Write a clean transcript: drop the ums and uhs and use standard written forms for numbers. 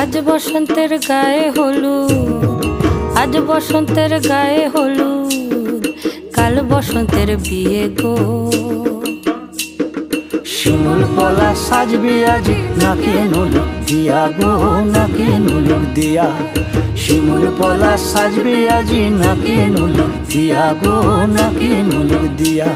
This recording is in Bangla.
আজ বসন্তের গায়ে হলুদ, আজ বসন্তের গায়ে হলুদ, কাল বসন্তের বিয়ে গো। শিমুল পলা সাজবি আজি নাকে নুলুক দিয়া গো, নাকে নুলুক দিয়া। শিমুল পলা সাজবি আজি নাকে নুলুক দিয়া গো, নাকে নুলুক দিয়া।